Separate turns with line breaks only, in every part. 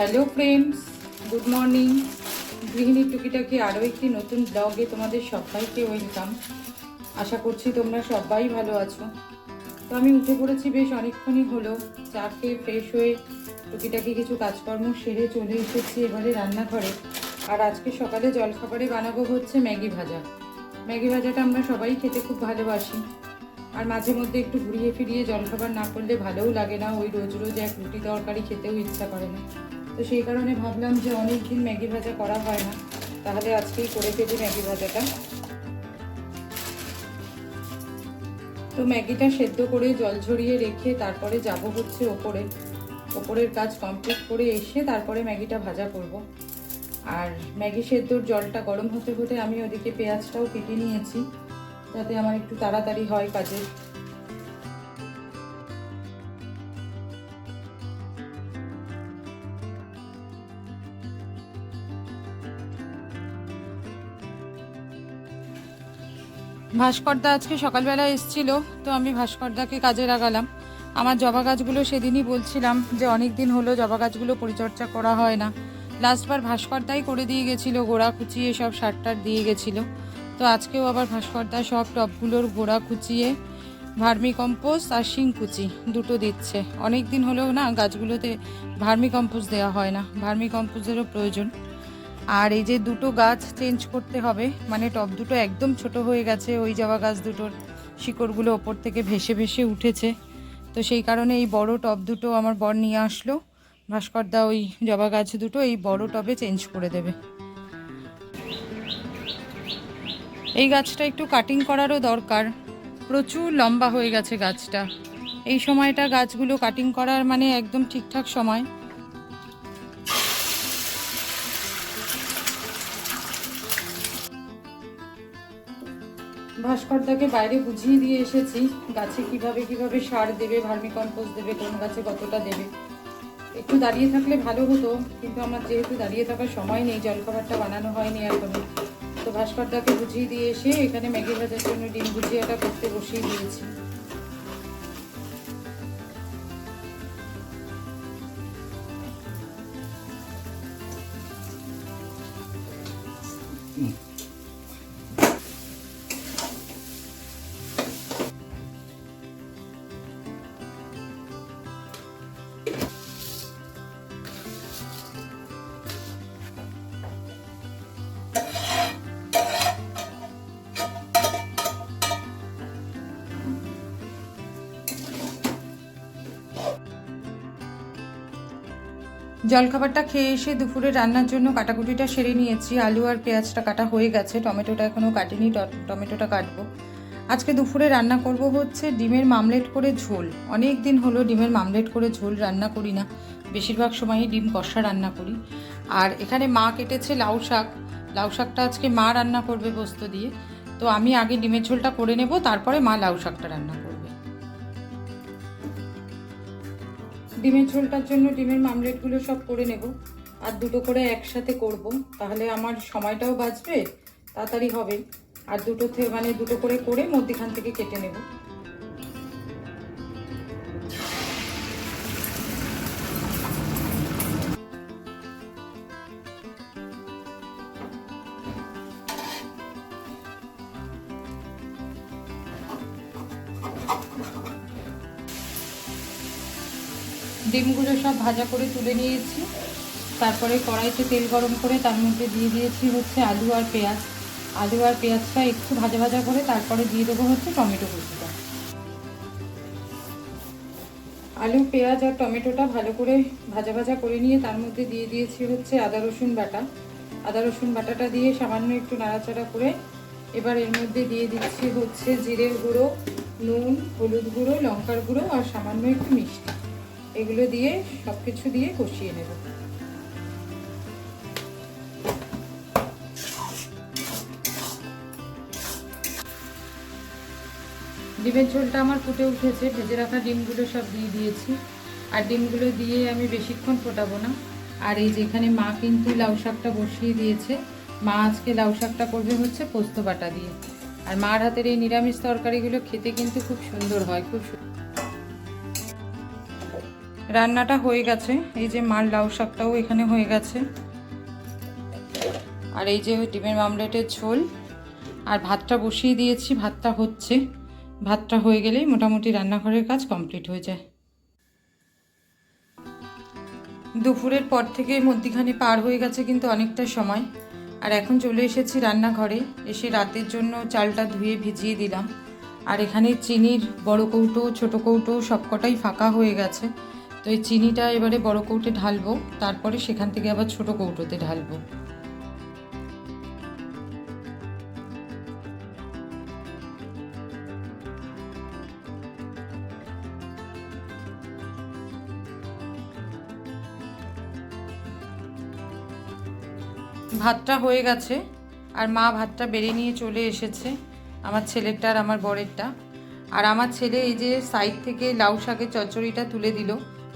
Hello friends, good morning. গৃহিণীর টুকিটাকি আরও একটি নতুন ব্লগে তোমাদের সবাইকে ওয়েলকাম। আশা করছি তোমরা সবাই ভালো আছো। তো আমি উঠে পড়েছি, বেশ অনেকক্ষণই হলো। চা খেয়ে ফ্রেশ হয়ে টুকিটাকি কিছু কাজকর্ম সেরে চলে এসেছি এবারে রান্নাঘরে। আর আজকে সকালে জলখাবারে বানাবো হচ্ছে ম্যাগি ভাজা। ম্যাগি ভাজাটা আমরা সবাই খেতে খুব ভালোবাসি। আর মাঝে মধ্যে একটু ঘুরিয়ে ফিরিয়ে জলখাবার না করলে ভালোও লাগে না, ওই রোজ রোজ এক রুটি তরকারি খেতেও ইচ্ছা করে না। তো সেই কারণে ভাবলাম যে অনেক দিন ম্যাগি ভাজা করা হয় না, তাহলে আজকেই করে ফেলি ম্যাগি ভাজাটা। তো ম্যাগিটা সেদ্ধ করে জল ঝরিয়ে রেখে তারপরে যাব হচ্ছে ওপরের কাজ কমপ্লিট করে এসে তারপরে ম্যাগিটা ভাজা করব। আর ম্যাগি সেদ্ধর জলটা গরম হতে হতে আমি ওদিকে পেঁয়াজটাও কেটে নিয়েছি, যাতে আমার একটু তাড়াতাড়ি হয় কাজে। ভাস্করদা আজকে সকালবেলা এসেছিল, তো আমি ভাস্করদাকে কাজে লাগালাম। আমার জবা গাছগুলো সেদিনই বলছিলাম যে অনেক দিন হলো জবা গাছগুলো পরিচর্যা করা হয় না। লাস্টবার ভাস্করদাই করে দিয়ে গেছিলো, গোড়া কুচিয়ে সব সার টার দিয়ে গেছিলো। তো আজকেও আবার ভাস্করদা সব টবগুলোর গোড়া কুচিয়ে ভার্মি কম্পোস্ট আর শিংকুচি দুটো দিচ্ছে। অনেক দিন হলেও না গাছগুলোতে ভার্মি কম্পোস্ট দেওয়া হয় না, ভার্মি কম্পোস্টেরও প্রয়োজন। আর এই যে দুটো গাছ চেঞ্জ করতে হবে, মানে টব দুটো একদম ছোট হয়ে গেছে, ওই জবা গাছ দুটোর শিকড়গুলো ওপর থেকে ভেসে ভেসে উঠেছে। তো সেই কারণে এই বড় টব দুটো আমার বর নিয়ে আসলো। ভাস্করদা ওই জবা গাছ দুটো এই বড় টবে চেঞ্জ করে দেবে। এই গাছটা একটু কাটিং করারও দরকার, প্রচুর লম্বা হয়ে গেছে গাছটা। এই সময়টা গাছগুলো কাটিং করার মানে একদম ঠিকঠাক সময়। ভাস্করদাকে বাইরে বুঝিয়ে দিয়ে এসেছি গাছে কিভাবে কিভাবে সার দেবে, ভার্মি কম্পোস্ট দেবে, কোন গাছে কতটা দেবে। একটু দাঁড়িয়ে থাকলে ভালো হতো, কিন্তু আমার যেহেতু দাঁড়িয়ে থাকার সময় নেই, জলখাবারটা বানানো হয়নি এখনো। তো ভাস্করদাকে বুঝিয়ে দিয়ে এসে এখানে ম্যাগি ভাজার জন্য ডিম ভুজিয়াটা করতে বসিয়ে দিয়েছি। জলখাবারটা খেয়ে এসে দুপুরে রান্নার জন্য কাটাকুটিটা সেরে নিয়েছি। আলু আর পেঁয়াজটা কাটা হয়ে গেছে, টমেটোটা এখনও কাটিনি, টমেটোটা কাটবো। আজকে দুপুরে রান্না করব হচ্ছে ডিমের মামলেট করে ঝোল। অনেক দিন হলো ডিমের মামলেট করে ঝোল রান্না করি না, বেশিরভাগ সময়ই ডিম কষা রান্না করি। আর এখানে মা কেটেছে লাউ শাক, লাউ শাকটা আজকে মা রান্না করবে পোস্ত দিয়ে। তো আমি আগে ডিমের ঝোলটা করে নেব, তারপরে মা লাউ শাকটা রান্না করবে। ডিমের ঝোলটার জন্য ডিমের মামলেটগুলো সব করে নেব, আর দুটো করে একসাথে করব, তাহলে আমার সময়টাও বাঁচবে, তাড়াতাড়ি হবে। আর দুটো করে করে মধ্যখান থেকে কেটে নেব। ডিমগুলো সব ভাজা করে তুলে নিয়েছি, তারপরে কড়াইতে তেল গরম করে তার মধ্যে দিয়ে দিয়েছি হচ্ছে আলু আর পেঁয়াজ। আলু আর পেঁয়াজটা একটু ভাজা ভাজা করে তারপরে দিয়ে দেবো হচ্ছে টমেটো কুচিটা। আলু পেঁয়াজ আর টমেটোটা ভালো করে ভাজা ভাজা করে নিয়ে তার মধ্যে দিয়ে দিয়েছি হচ্ছে আদা রসুন বাটা। আদা রসুন বাটাটা দিয়ে সামান্য একটু নাড়াচাড়া করে এবার এর মধ্যে দিয়ে দিচ্ছি হচ্ছে জিরের গুঁড়ো, নুন, হলুদ গুঁড়ো, লঙ্কার গুঁড়ো আর সামান্য একটু মিষ্টি। এগুলো দিয়ে সব কিছু দিয়ে কষিয়ে নেব। ডিমের ঝোলটা আমার ফুটে উঠেছে, ভেজে রাখা ডিমগুলো সব দিয়ে দিয়েছি। আর ডিমগুলো দিয়ে আমি বেশিক্ষণ ফোটাবো না। আর এই যে এখানে মা কিন্তু লাউ শাকটা বসিয়ে দিয়েছে। মা আজকে লাউ শাকটা করবে হচ্ছে পোস্ত বাটা দিয়ে। আর মার হাতের এই নিরামিষ তরকারিগুলো খেতে কিন্তু খুব সুন্দর হয়, খুব রান্নাটা হয়ে গেছে, এই যে মার লাউ শাকটাও এখানে হয়ে গেছে, আর এই যে ডিমের মামলেটের ঝোল, আর ভাতটা বসিয়ে দিয়েছি, ভাতটা হচ্ছে। ভাতটা হয়ে গেলেই মোটামুটি রান্নাঘরের কাজ কমপ্লিট হয়ে যায়। দুপুরের পর থেকে মধ্যিখানে পার হয়ে গেছে কিন্তু অনেকটা সময়, আর এখন চলে এসেছি রান্নাঘরে। এসে রাতের জন্য চালটা ধুয়ে ভিজিয়ে দিলাম। আর এখানে চিনির বড় কৌটো ছোট কৌটো সবকটাই ফাঁকা হয়ে গেছে, তো এই চিনিটা এবারে বড় কৌটে ঢালবো, তারপরে সেখান থেকে আবার ছোট কৌটোতে ঢালবো। ভাতটা হয়ে গেছে, আর মা ভাতটা বেড়ে নিয়ে চলে এসেছে, আমার ছেলেরটা আর আমার বরেরটা। আর আমার ছেলে এই যে সাইড থেকে লাউ শাকের চচ্চড়িটা তুলে দিল।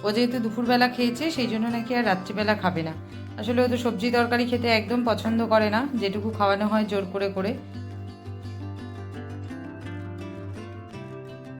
ও যেহেতু দুপুরবেলা খেয়েছে সেই জন্য নাকি আর রাত্রিবেলা খাবে না। আসলে ও তো সবজি তরকারি খেতে একদম পছন্দ করে না, যেটুকু খাওয়ানো হয় জোর করে করে